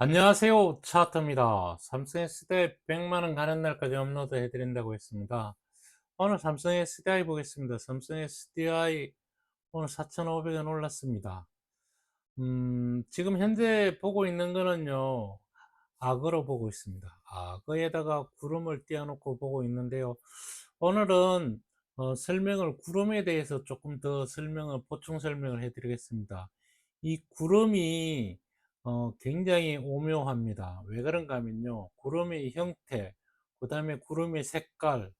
안녕하세요. 차트입니다. 삼성 S대 100만원 가는 날까지 업로드 해드린다고 했습니다. 오늘 삼성 SDI 보겠습니다. 삼성 SDI 오늘 4,500원 올랐습니다. 지금 현재 보고 있는 거는요, 악어로 보고 있습니다. 악어에다가 구름을 띄워놓고 보고 있는데요. 오늘은 설명을, 구름에 대해서 조금 더 보충 설명을 해드리겠습니다. 이 구름이 굉장히 오묘합니다. 왜 그런가 하면요, 구름의 형태, 그 다음에 구름의 색깔,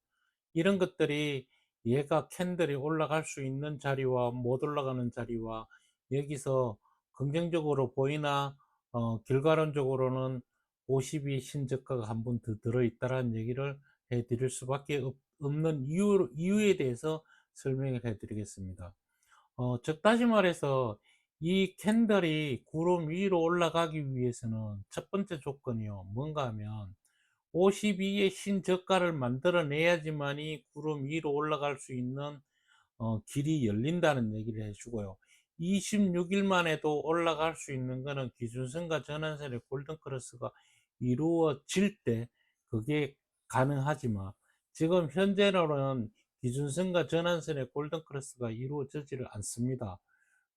이런 것들이 얘가 캔들이 올라갈 수 있는 자리와 못 올라가는 자리와, 여기서 긍정적으로 보이나 결과론적으로는 52 신저가가 한 번 더 들어있다라는 얘기를 해 드릴 수밖에 없는 이유에 대해서 설명을 해 드리겠습니다. 즉 다시 말해서 이 캔들이 구름 위로 올라가기 위해서는 첫 번째 조건이요, 뭔가 하면 52의 신저가를 만들어내야지만이 구름 위로 올라갈 수 있는 길이 열린다는 얘기를 해주고요. 26일 만에도 올라갈 수 있는 거는 기준선과 전환선의 골든크로스가 이루어질 때 그게 가능하지만, 지금 현재로는 기준선과 전환선의 골든크로스가 이루어지지를 않습니다.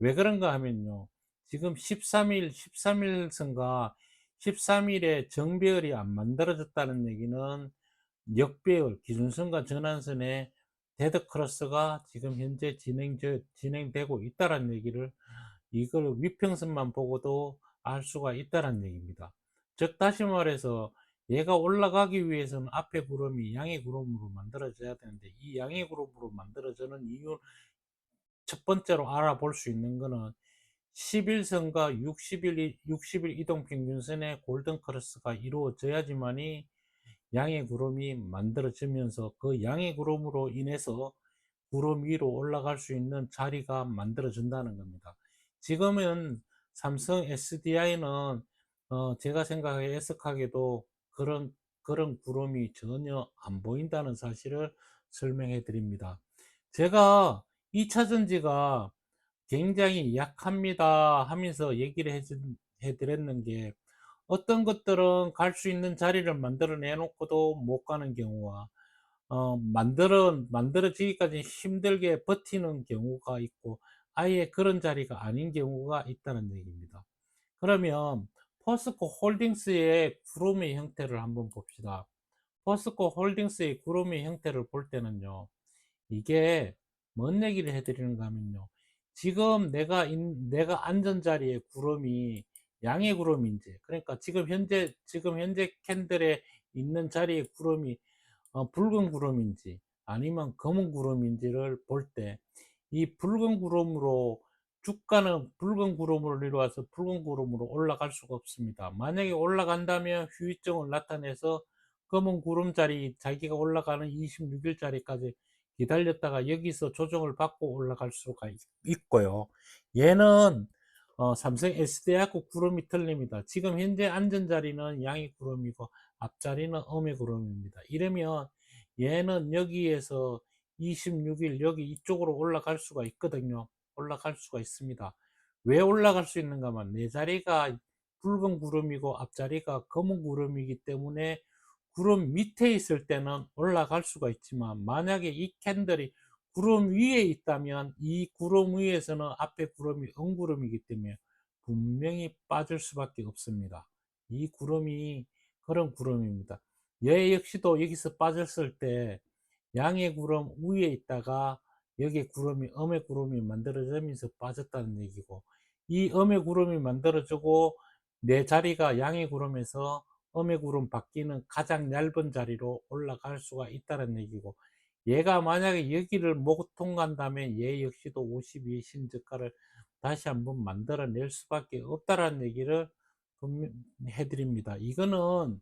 왜 그런가 하면요, 지금 13일선과 13일에 정배열이 안 만들어졌다는 얘기는 역배열, 기준선과 전환선의 데드크로스가 지금 현재 진행되고 있다는 얘기를, 이걸 위평선만 보고도 알 수가 있다는 얘기입니다. 즉 다시 말해서 얘가 올라가기 위해서는 앞에 구름이 양의 구름으로 만들어져야 되는데, 이 양의 구름으로 만들어지는 이유, 첫 번째로 알아볼 수 있는 거는 11선과 60일 이동평균선의 골든크로스가 이루어져야지만이 양의 구름이 만들어지면서, 그 양의 구름으로 인해서 구름 위로 올라갈 수 있는 자리가 만들어진다는 겁니다. 지금은 삼성 SDI는 제가 생각에 애석하게도 그런 구름이 전혀 안 보인다는 사실을 설명해 드립니다. 제가 2차 전지가 굉장히 약합니다 하면서 얘기를 해 드렸는 게, 어떤 것들은 갈 수 있는 자리를 만들어 내놓고도 못 가는 경우와, 만들어지기까지 힘들게 버티는 경우가 있고, 아예 그런 자리가 아닌 경우가 있다는 얘기입니다. 그러면 포스코 홀딩스의 구름의 형태를 한번 봅시다. 포스코 홀딩스의 구름의 형태를 볼 때는요, 이게 뭔 얘기를 해 드리는가 하면요, 지금 내가 앉은 자리에 구름이 양의 구름인지, 그러니까 지금 현재 캔들에 있는 자리에 구름이 붉은 구름인지 아니면 검은 구름인지를 볼 때, 이 붉은 구름으로, 주가는 붉은 구름으로 이루어서 붉은 구름으로 올라갈 수가 없습니다. 만약에 올라간다면 휴유증을 나타내서 검은 구름자리, 자기가 올라가는 26일자리까지 기다렸다가 여기서 조정을 받고 올라갈 수가 있고요. 얘는 삼성 SD하고 구름이 틀립니다. 지금 현재 앉은 자리는 양의 구름이고 앞자리는 음의 구름입니다. 이러면 얘는 여기에서 26일 여기 이쪽으로 올라갈 수가 있거든요. 올라갈 수가 있습니다. 왜 올라갈 수 있는가 하면, 내 자리가 붉은 구름이고 앞자리가 검은 구름이기 때문에 구름 밑에 있을 때는 올라갈 수가 있지만, 만약에 이 캔들이 구름 위에 있다면 이 구름 위에서는 앞에 구름이 음구름이기 때문에 분명히 빠질 수밖에 없습니다. 이 구름이 그런 구름입니다. 얘 역시도 여기서 빠졌을 때 양의 구름 위에 있다가 여기에 구름이, 음의 구름이 만들어지면서 빠졌다는 얘기고, 이 음의 구름이 만들어지고 내 자리가 양의 구름에서 음의 구름 바뀌는 가장 얇은 자리로 올라갈 수가 있다는 얘기고, 얘가 만약에 여기를 못 통과한다면 얘 역시도 52의 신저가를 다시 한번 만들어낼 수밖에 없다라는 얘기를 해드립니다. 이거는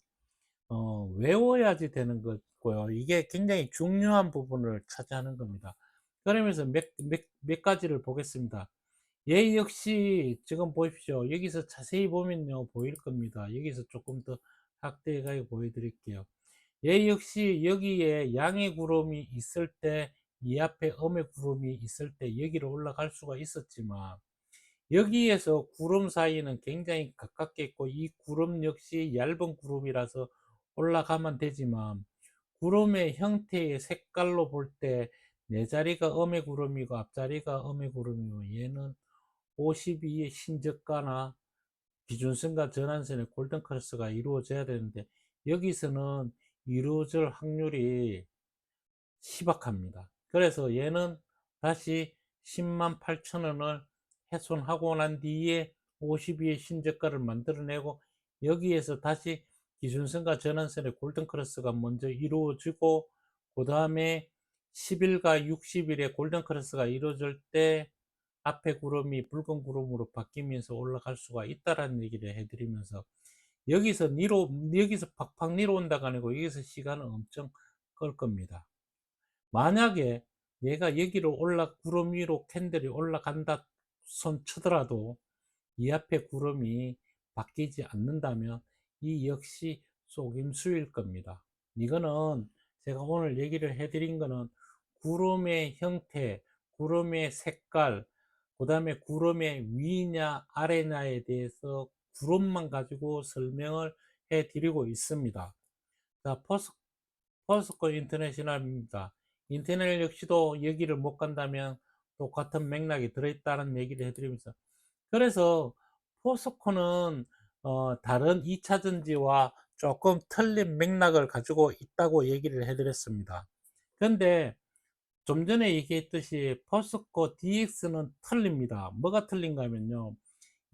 외워야지 되는 거고요. 이게 굉장히 중요한 부분을 차지하는 겁니다. 그러면서 몇 가지를 보겠습니다. 얘 역시 지금 보십시오. 여기서 자세히 보면요, 보일 겁니다. 여기서 조금 더 확대해 보여드릴게요. 얘 역시 여기에 양의 구름이 있을 때, 이 앞에 음의 구름이 있을 때 여기로 올라갈 수가 있었지만, 여기에서 구름 사이는 굉장히 가깝게 있고 이 구름 역시 얇은 구름이라서 올라가면 되지만 구름의 형태의 색깔로 볼 때 네 자리가 음의 구름이고 앞자리가 음의 구름이고 얘는 52의 신저가나 기준선과 전환선의 골든 크로스가 이루어져야 되는데 여기서는 이루어질 확률이 희박합니다. 그래서 얘는 다시 10만 8천 원을 훼손하고 난 뒤에 52의 신저가를 만들어내고 여기에서 다시 기준선과 전환선의 골든 크로스가 먼저 이루어지고 그 다음에 10일과 60일에 골든 크로스가 이루어질 때 앞에 구름이 붉은 구름으로 바뀌면서 올라갈 수가 있다라는 얘기를 해드리면서 여기서 팍팍 내려온다가 아니고 여기서 시간은 엄청 끌 겁니다. 만약에 얘가 여기로 구름 위로 캔들이 올라간다 손 치더라도 이 앞에 구름이 바뀌지 않는다면 이 역시 속임수일 겁니다. 이거는 제가 오늘 얘기를 해드린 거는 구름의 형태, 구름의 색깔, 그 다음에 구름의 위냐 아래냐에 대해서 구름만 가지고 설명을 해 드리고 있습니다. 자, 포스코 인터내셔널입니다. 인터넷 역시도 여기를 못 간다면 똑같은 맥락이 들어있다는 얘기를 해드리면서 그래서 포스코는 다른 2차 전지와 조금 틀린 맥락을 가지고 있다고 얘기를 해드렸습니다. 근데 좀 전에 얘기했듯이 포스코 DX는 틀립니다. 뭐가 틀린가 하면요.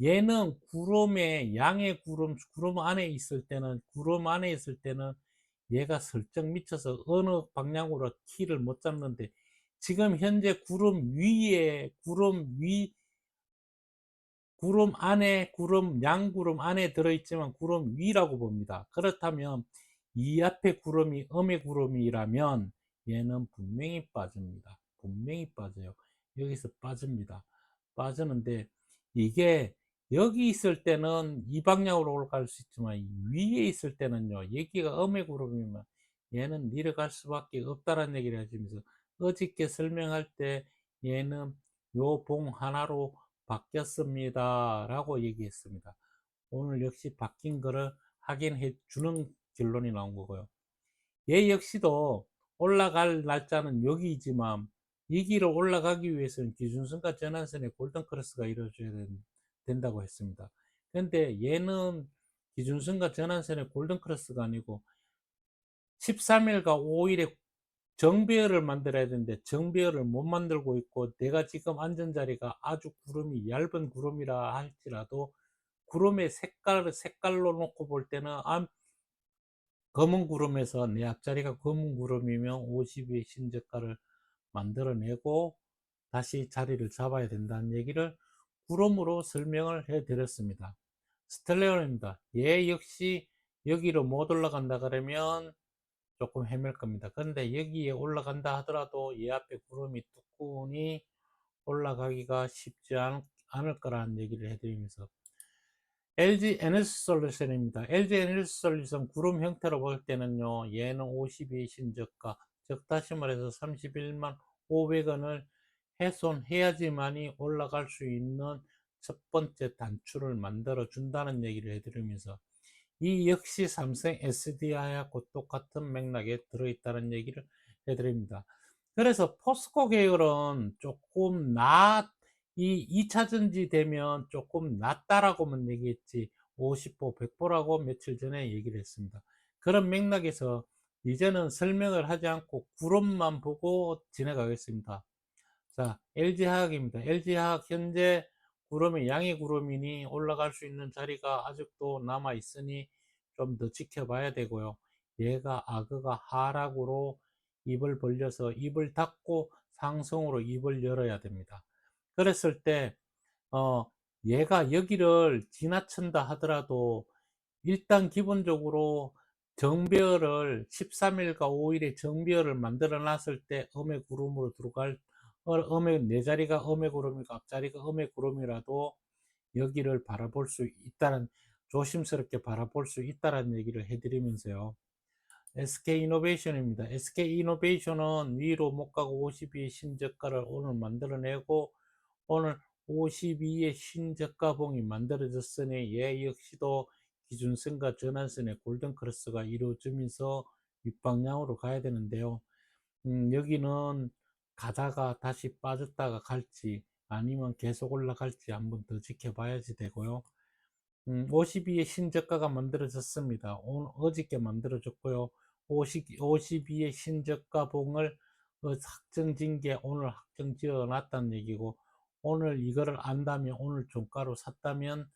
얘는 구름의 양의 구름 안에 있을 때는 얘가 슬쩍 미쳐서 어느 방향으로 키를 못 잡는데 지금 현재 구름 안에 양구름 안에 들어있지만 구름 위라고 봅니다. 그렇다면 이 앞에 구름이 음의 구름이라면 얘는 분명히 빠집니다. 분명히 빠져요. 여기서 빠집니다. 빠지는데 이게 여기 있을 때는 이 방향으로 올라갈 수 있지만 위에 있을 때는요. 여기가 음의 구름이면 얘는 내려갈 수밖에 없다는 얘기를 해주면서 어저께 설명할 때 얘는 요 봉 하나로 바뀌었습니다 라고 얘기했습니다. 오늘 역시 바뀐 거를 확인해 주는 결론이 나온 거고요. 얘 역시도 올라갈 날짜는 여기이지만 이 길을 올라가기 위해서는 기준선과 전환선의 골든 크로스가 이루어져야 된다고 했습니다. 근데 얘는 기준선과 전환선의 골든 크로스가 아니고 13일과 5일에 정배열을 만들어야 되는데 정배열을 못 만들고 있고 내가 지금 앉은 자리가 아주 구름이 얇은 구름이라 할지라도 구름의 색깔로 놓고 볼 때는 검은 구름에서 내 앞자리가 검은 구름이면 50의 신저가를 만들어내고 다시 자리를 잡아야 된다는 얘기를 구름으로 설명을 해 드렸습니다. 스텔레온입니다. 얘 역시 여기로 못 올라간다 그러면 조금 헤맬 겁니다. 그런데 여기에 올라간다 하더라도 얘 앞에 구름이 뚜꾸니 올라가기가 쉽지 않을 거라는 얘기를 해드리면서 LG 에너지 솔루션입니다. LG 에너지 솔루션 구름 형태로 볼 때는요, 얘는 52 신저가, 즉 다시 말해서 31만 500원을 훼손해야지만이 올라갈 수 있는 첫 번째 단추를 만들어 준다는 얘기를 해드리면서 이 역시 삼성 SDI하고 똑같은 맥락에 들어있다는 얘기를 해드립니다. 그래서 포스코 계열은 조금 이 2차 전지 되면 조금 낫다라고만 얘기했지 50보 100보라고 며칠 전에 얘기를 했습니다. 그런 맥락에서 이제는 설명을 하지 않고 구름만 보고 지나가겠습니다. 자, LG화학입니다. LG화학 현재 구름이 양의 구름이니 올라갈 수 있는 자리가 아직도 남아 있으니 좀 더 지켜봐야 되고요. 얘가 악어가 하락으로 입을 벌려서 입을 닫고 상승으로 입을 열어야 됩니다. 그랬을 때 어, 얘가 여기를 지나친다 하더라도 일단 기본적으로 정배열을 13일과 5일에 정배열을 만들어 놨을 때 음의 구름으로 들어갈 음의 네 자리가 음의 구름이고 앞자리가 음의 구름이라도 여기를 바라볼 수 있다는 조심스럽게 바라볼 수 있다는 얘기를 해드리면서요. SK이노베이션입니다. SK이노베이션은 위로 못 가고 52 신저가를 오늘 만들어내고 오늘 52의 신저가봉이 만들어졌으니 얘 역시도 기준선과 전환선의 골든크로스가 이루어지면서 윗방향으로 가야 되는데요. 여기는 가다가 다시 빠졌다가 갈지 아니면 계속 올라갈지 한번 더 지켜봐야지 되고요. 52의 신저가가 만들어졌습니다. 어저께 만들어졌고요. 52의 신저가 봉을 확정진 게 오늘 확정지어 놨다는 얘기고, 오늘 이거를 안다면, 오늘 종가로 샀다면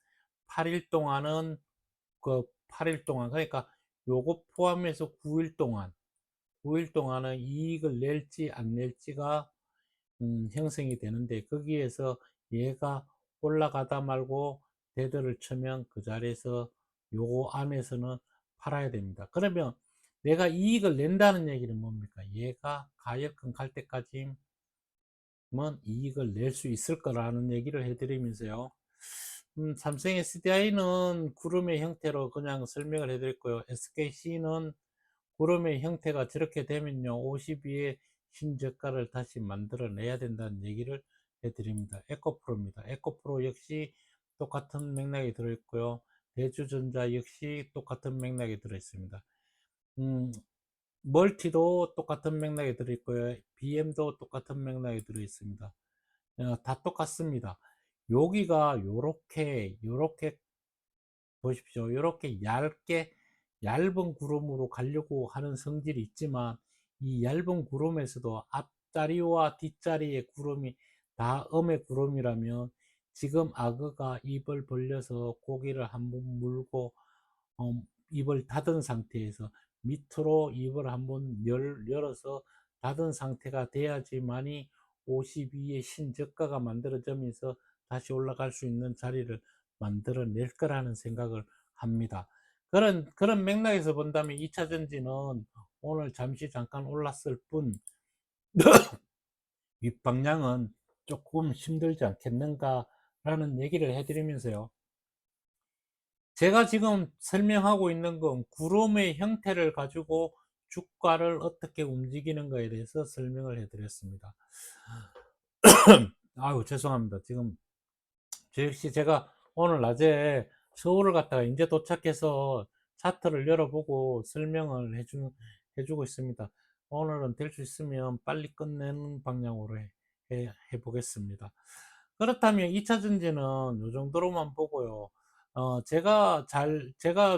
8일 동안은, 그 8일 동안, 그러니까 요거 포함해서 9일 동안, 9일 동안은 이익을 낼지 안 낼지가 형성이 되는데, 거기에서 얘가 올라가다 말고 데드를 치면 그 자리에서 요거 안에서는 팔아야 됩니다. 그러면 내가 이익을 낸다는 얘기는 뭡니까? 얘가 가격권 갈 때까지만 이익을 낼 수 있을 거라는 얘기를 해드리면서요. 삼성 SDI는 구름의 형태로 그냥 설명을 해드렸고요. SKC는 구름의 형태가 저렇게 되면요, 52의 신저가를 다시 만들어내야 된다는 얘기를 해드립니다. 에코프로입니다. 에코프로 역시 똑같은 맥락이 들어있고요. 대주전자 역시 똑같은 맥락이 들어있습니다. 멀티도 똑같은 맥락이 들어있고요. BM도 똑같은 맥락이 들어있습니다. 다 똑같습니다. 여기가 요렇게 보십시오. 이렇게 얇은 구름으로 가려고 하는 성질이 있지만, 이 얇은 구름에서도 앞자리와 뒷자리의 구름이 다 음의 구름이라면, 지금 악어가 입을 벌려서 고기를 한번 물고 입을 닫은 상태에서 밑으로 입을 한번 열어서 닫은 상태가 돼야지만이 52의 신저가가 만들어지면서 다시 올라갈 수 있는 자리를 만들어낼 거라는 생각을 합니다. 그런 맥락에서 본다면 2차 전지는 오늘 잠시 잠깐 올랐을 뿐 윗방향은 조금 힘들지 않겠는가라는 얘기를 해드리면서요. 제가 지금 설명하고 있는 건 구름의 형태를 가지고 주가를 어떻게 움직이는 거에 대해서 설명을 해드렸습니다. 아유, 죄송합니다. 지금 저 역시 제가 오늘 낮에 서울을 갔다가 이제 도착해서 차트를 열어보고 설명을 해주고 있습니다. 오늘은 될 수 있으면 빨리 끝내는 방향으로 해보겠습니다. 그렇다면 2차 전지는 이 정도로만 보고요. 제가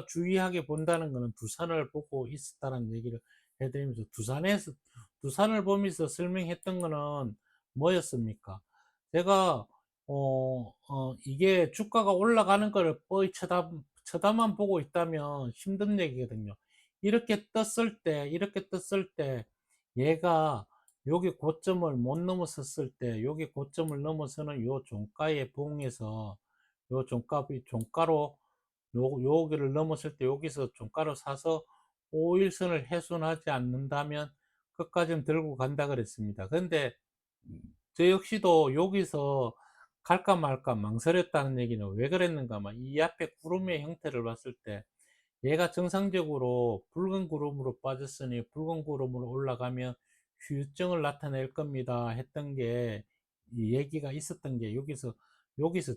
주의하게 본다는 것은 두산을 보고 있었다는 얘기를 해드리면서, 두산을 보면서 설명했던 것은 뭐였습니까? 제가 이게 주가가 올라가는 거를 뻔히 쳐다만 보고 있다면 힘든 얘기거든요. 이렇게 떴을 때, 얘가 여기 고점을 못 넘어섰을 때, 여기 고점을 넘어서는 요 종가에 부응해서, 요 종가로, 여기를 넘었을 때 여기서 종가로 사서 5일선을 훼손하지 않는다면 끝까지는 들고 간다 그랬습니다. 근데 저 역시도 여기서 갈까 말까 망설였다는 얘기는 왜 그랬는가 하면, 이 앞에 구름의 형태를 봤을 때 얘가 정상적으로 붉은 구름으로 빠졌으니 붉은 구름으로 올라가면 휴유증을 나타낼 겁니다 했던 게, 이 얘기가 있었던 게 여기서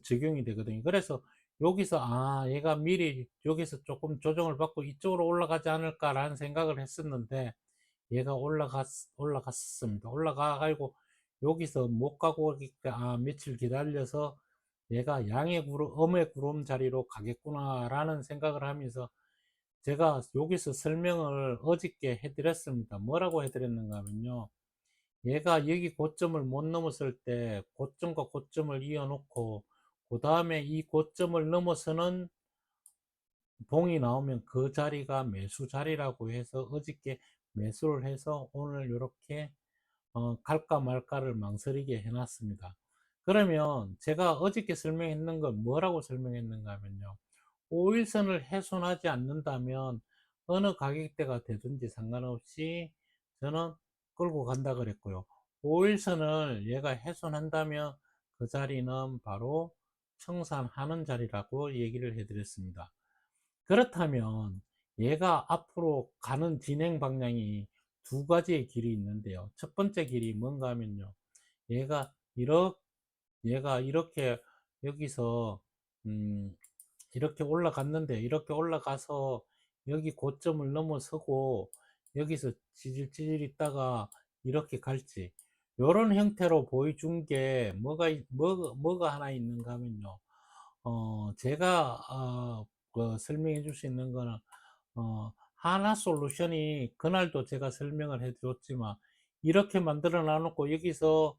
적용이 되거든요. 그래서 여기서 얘가 미리 여기서 조금 조정을 받고 이쪽으로 올라가지 않을까라는 생각을 했었는데, 얘가 올라갔습니다. 올라가가지고 여기서 못 가고 며칠 기다려서 얘가 음의 구름 자리로 가겠구나라는 생각을 하면서, 제가 여기서 설명을 어저께 해드렸습니다. 뭐라고 해드렸는가 하면요, 얘가 여기 고점을 못 넘었을 때 고점과 고점을 이어놓고, 그 다음에 이 고점을 넘어서는 봉이 나오면 그 자리가 매수 자리라고 해서 어저께 매수를 해서 오늘 이렇게 갈까 말까를 망설이게 해놨습니다. 그러면 제가 어저께 설명했는 건 뭐라고 설명했는가 하면요, 5일선을 훼손하지 않는다면 어느 가격대가 되든지 상관없이 저는 끌고 간다 그랬고요. 5일선을 얘가 훼손한다면 그 자리는 바로 청산하는 자리라고 얘기를 해드렸습니다. 그렇다면 얘가 앞으로 가는 진행 방향이 두 가지의 길이 있는데요. 첫 번째 길이 뭔가 하면요, 얘가 얘가 이렇게 여기서 음 이렇게 올라갔는데 이렇게 올라가서 여기 고점을 넘어서고 여기서 찌질찌질 있다가 이렇게 갈지 요런 형태로 보여준 게 뭐가 하나 있는가 하면요. 제가 설명해 줄 수 있는 거는 하나 솔루션이 그날도 제가 설명을 해 줬지만 이렇게 만들어 놔 놓고 여기서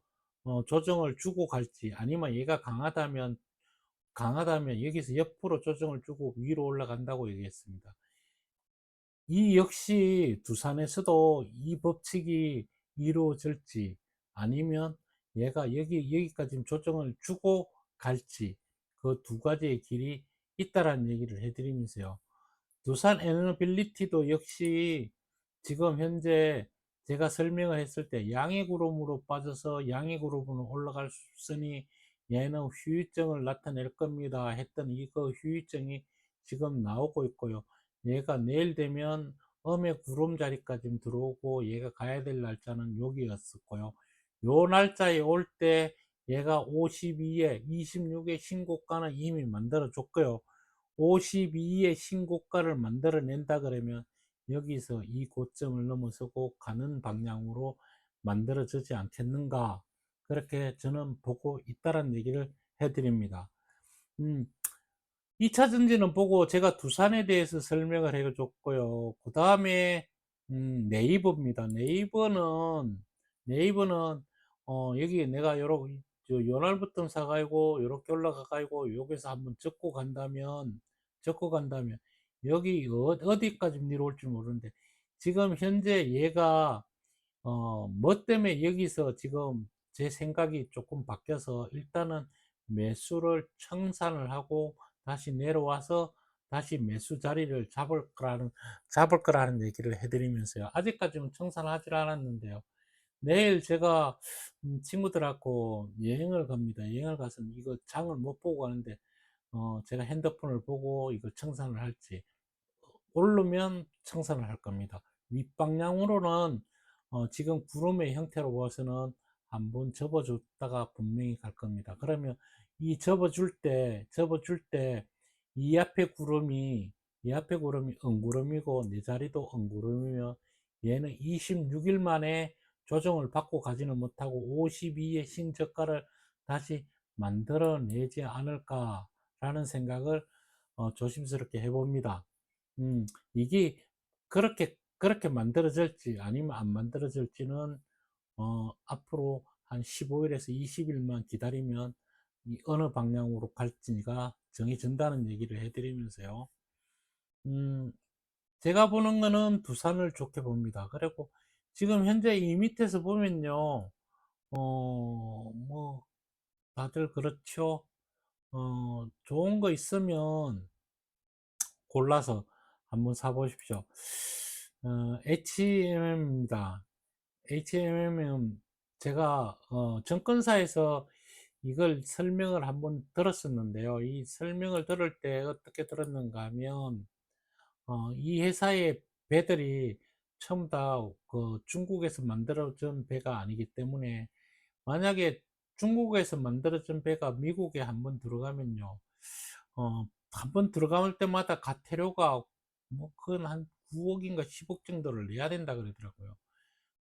조정을 주고 갈지 아니면 얘가 강하다면 여기서 옆으로 조정을 주고 위로 올라간다고 얘기했습니다. 이 역시 두산에서도 이 법칙이 이루어질지 아니면 얘가 여기까지 조정을 주고 갈지 그 두 가지의 길이 있다라는 얘기를 해 드리면서요. 두산 에너빌리티도 역시 지금 현재 제가 설명을 했을 때 양의 구름으로 빠져서 양의 구름으로 올라갈 수 있으니 얘는 후유증을 나타낼 겁니다 했던 이거 후유증이 지금 나오고 있고요. 얘가 내일 되면 음의 구름 자리까지 들어오고 얘가 가야 될 날짜는 여기였었고요. 요 날짜에 올 때 얘가 52에 26의 신고가는 이미 만들어 줬고요. 52의 신고가를 만들어 낸다 그러면 여기서 이 고점을 넘어서고 가는 방향으로 만들어지지 않겠는가 그렇게 저는 보고 있다는 얘기를 해 드립니다. 음, 2차 전지는 보고 제가 두산에 대해서 설명을 해 줬고요. 그 다음에 네이버입니다. 네이버는 여기 내가 요날부터 사가지고 요렇게 올라가가지고 여기서 한번 접고 간다면 여기 어디까지 내려올지 모르는데 지금 현재 얘가 뭐 때문에 여기서 지금 제 생각이 조금 바뀌어서 일단은 매수를 청산을 하고 다시 내려와서 다시 매수 자리를 잡을 거라는 얘기를 해드리면서요. 아직까지는 청산하지 않았는데요. 내일 제가 친구들하고 여행을 갑니다. 여행을 가서 이거 장을 못 보고 가는데 제가 핸드폰을 보고 이걸 청산을 할지 오르면 청산을 할 겁니다. 윗방향으로는 지금 구름의 형태로 봐서는 한번 접어줬다가 분명히 갈 겁니다. 그러면 이 접어줄 때 이 앞에 구름이 응구름이고 내 자리도 응구름이며 얘는 26일 만에 조정을 받고 가지는 못하고 52의 신저가를 다시 만들어내지 않을까라는 생각을 조심스럽게 해봅니다. 이게 그렇게 만들어질지 아니면 안 만들어질지는 앞으로 한 15일에서 20일만 기다리면 이 어느 방향으로 갈지가 정해진다는 얘기를 해드리면서요. 음, 제가 보는 거는 두산을 좋게 봅니다. 그리고 지금 현재 이 밑에서 보면요, 뭐 다들 그렇죠. 좋은 거 있으면 골라서 한번 사보십시오. HMM입니다. HMM은 제가 증권사에서 이걸 설명을 한번 들었었는데요. 이 설명을 들을 때 어떻게 들었는가 하면 이 회사의 배들이 처음 다 그 중국에서 만들어진 배가 아니기 때문에 만약에 중국에서 만들어진 배가 미국에 한번 들어가면요. 한 번 들어갈 때마다 가태료가 뭐 그건 한 9억인가 10억 정도를 내야 된다 그러더라고요.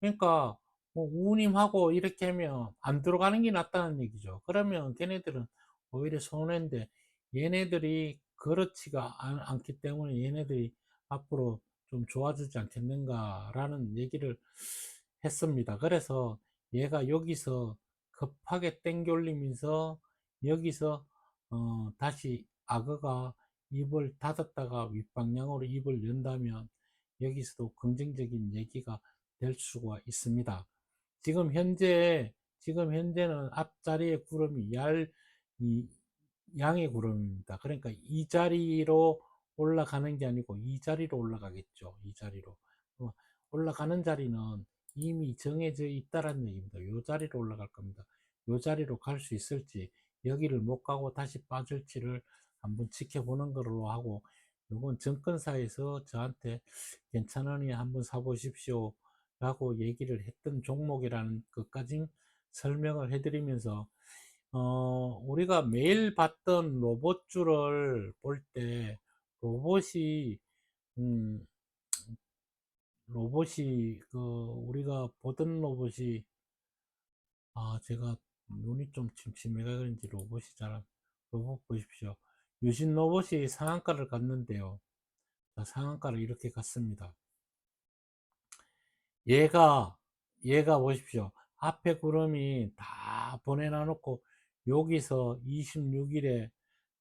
그러니까 뭐 우님하고 이렇게 하면 안 들어가는 게 낫다는 얘기죠. 그러면 걔네들은 오히려 손해인데 얘네들이 그렇지가 않기 때문에 얘네들이 앞으로 좀 좋아지지 않겠는가라는 얘기를 했습니다. 그래서 얘가 여기서 급하게 땡겨 올리면서 여기서 다시 악어가 입을 닫았다가 윗방향으로 입을 연다면 여기서도 긍정적인 얘기가 될 수가 있습니다. 지금 현재는 앞자리에 구름이 이 양의 구름입니다. 그러니까 이 자리로 올라가는 게 아니고 이 자리로 올라가겠죠. 이 자리로. 올라가는 자리는 이미 정해져 있다는 얘기입니다. 이 자리로 올라갈 겁니다. 이 자리로 갈 수 있을지, 여기를 못 가고 다시 빠질지를 한번 지켜보는 걸로 하고, 이건 증권사에서 저한테 괜찮으니 한번 사보십시오 라고 얘기를 했던 종목이라는 것까지 설명을 해드리면서 우리가 매일 봤던 로봇줄을 볼 때 로봇이 음 로봇이 우리가 보던 로봇이, 제가 눈이 좀 침침해가 그런지 로봇이 잘 로봇 보십시오. 유진 로봇이 상한가를 갔는데요. 자, 상한가를 이렇게 갔습니다. 얘가 얘가 보십시오. 앞에 구름이 다 보내놔 놓고 여기서 26일에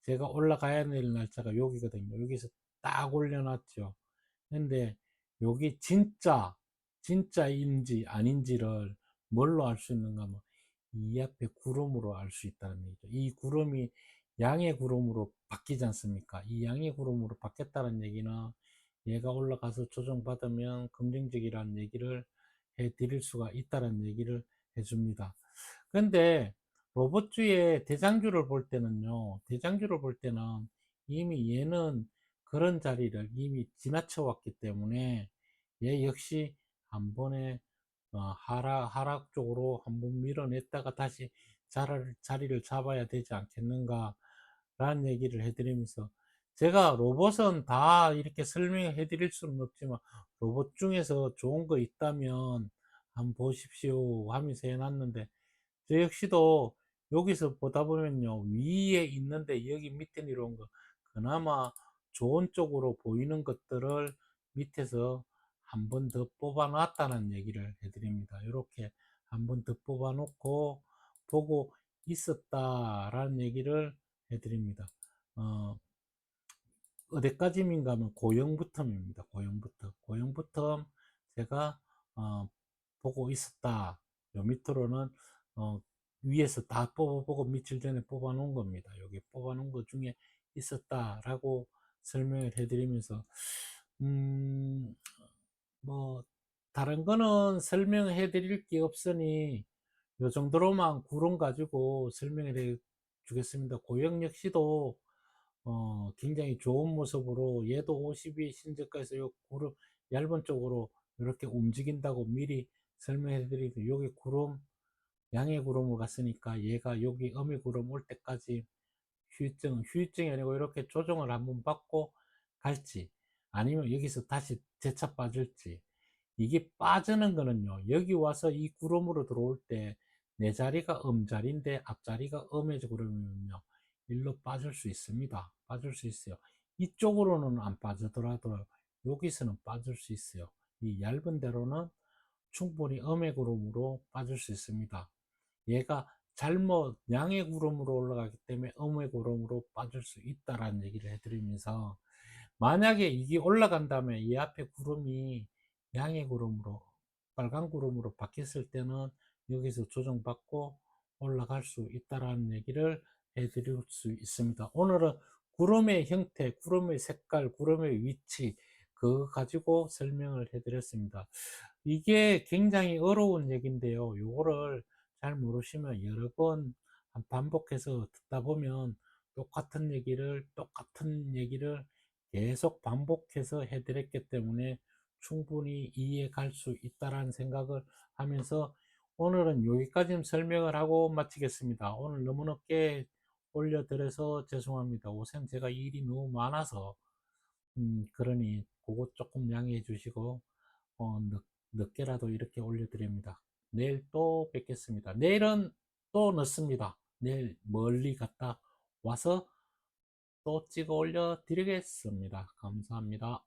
제가 올라가야 될 날짜가 여기거든요. 여기서 딱 올려놨죠. 근데 여기 진짜인지 아닌지를 뭘로 알 수 있는가 하면 이 앞에 구름으로 알 수 있다는 얘기죠. 이 구름이 양의 구름으로 바뀌지 않습니까? 이 양의 구름으로 바뀌었다는 얘기는 얘가 올라가서 조정받으면 긍정적이라는 얘기를 해 드릴 수가 있다는 얘기를 해 줍니다. 근데 로봇주의 대장주를 볼 때는요, 대장주를 볼 때는 이미 얘는 그런 자리를 이미 지나쳐 왔기 때문에 얘 역시 한 번에 하락 쪽으로 한번 밀어냈다가 다시 자리를 잡아야 되지 않겠는가 라는 얘기를 해드리면서, 제가 로봇은 다 이렇게 설명해 드릴 수는 없지만 로봇 중에서 좋은 거 있다면 한번 보십시오 하면서 해놨는데, 저 역시도 여기서 보다 보면요, 위에 있는데 여기 밑에 내려온 거 그나마 좋은 쪽으로 보이는 것들을 밑에서 한 번 더 뽑아 놨다는 얘기를 해드립니다. 이렇게 한 번 더 뽑아 놓고 보고 있었다라는 얘기를 해드립니다. 어, 어디까지인가 하면 고형부텀입니다. 고형부텀 제가 보고 있었다. 요 밑으로는 어, 위에서 다 뽑아보고 며칠 전에 뽑아 놓은 겁니다. 여기 뽑아 놓은 것 중에 있었다라고 설명을 해드리면서, 음, 뭐 다른 거는 설명해 드릴 게 없으니 요 정도로만 구름 가지고 설명을 해 주겠습니다. 고형 역시도 굉장히 좋은 모습으로 얘도 52 신저가에서 요 구름 얇은 쪽으로 이렇게 움직인다고 미리 설명해 드리고, 여기 구름 양의 구름을 갔으니까 얘가 여기 음의 구름 올 때까지 휴유증이 아니고 이렇게 조정을 한번 받고 갈지, 아니면 여기서 다시 재차 빠질지. 이게 빠지는 거는요, 여기 와서 이 구름으로 들어올 때 내 자리가 자리인데 앞자리가 음해져 그러면요 일로 빠질 수 있습니다. 빠질 수 있어요. 이쪽으로는 안 빠지더라도 여기서는 빠질 수 있어요. 이 얇은 데로는 충분히 음의 구름으로 빠질 수 있습니다. 얘가 잘못 양의 구름으로 올라가기 때문에 음의 구름으로 빠질 수 있다라는 얘기를 해드리면서, 만약에 이게 올라간 다음에 이 앞에 구름이 양의 구름으로 빨간 구름으로 바뀌었을 때는 여기서 조정받고 올라갈 수 있다라는 얘기를 해드릴 수 있습니다. 오늘은 구름의 형태, 구름의 색깔, 구름의 위치 그거 가지고 설명을 해드렸습니다. 이게 굉장히 어려운 얘기인데요. 요거를 잘 모르시면 여러 번 반복해서 듣다 보면 똑같은 얘기를 계속 반복해서 해드렸기 때문에 충분히 이해 갈 수 있다라는 생각을 하면서 오늘은 여기까지 설명을 하고 마치겠습니다. 오늘 너무 늦게 올려드려서 죄송합니다. 우선 제가 일이 너무 많아서 그러니 그거 조금 양해해 주시고 늦게라도 이렇게 올려드립니다. 내일 또 뵙겠습니다. 내일은 또 늦습니다. 내일 멀리 갔다 와서 또 찍어 올려 드리겠습니다. 감사합니다.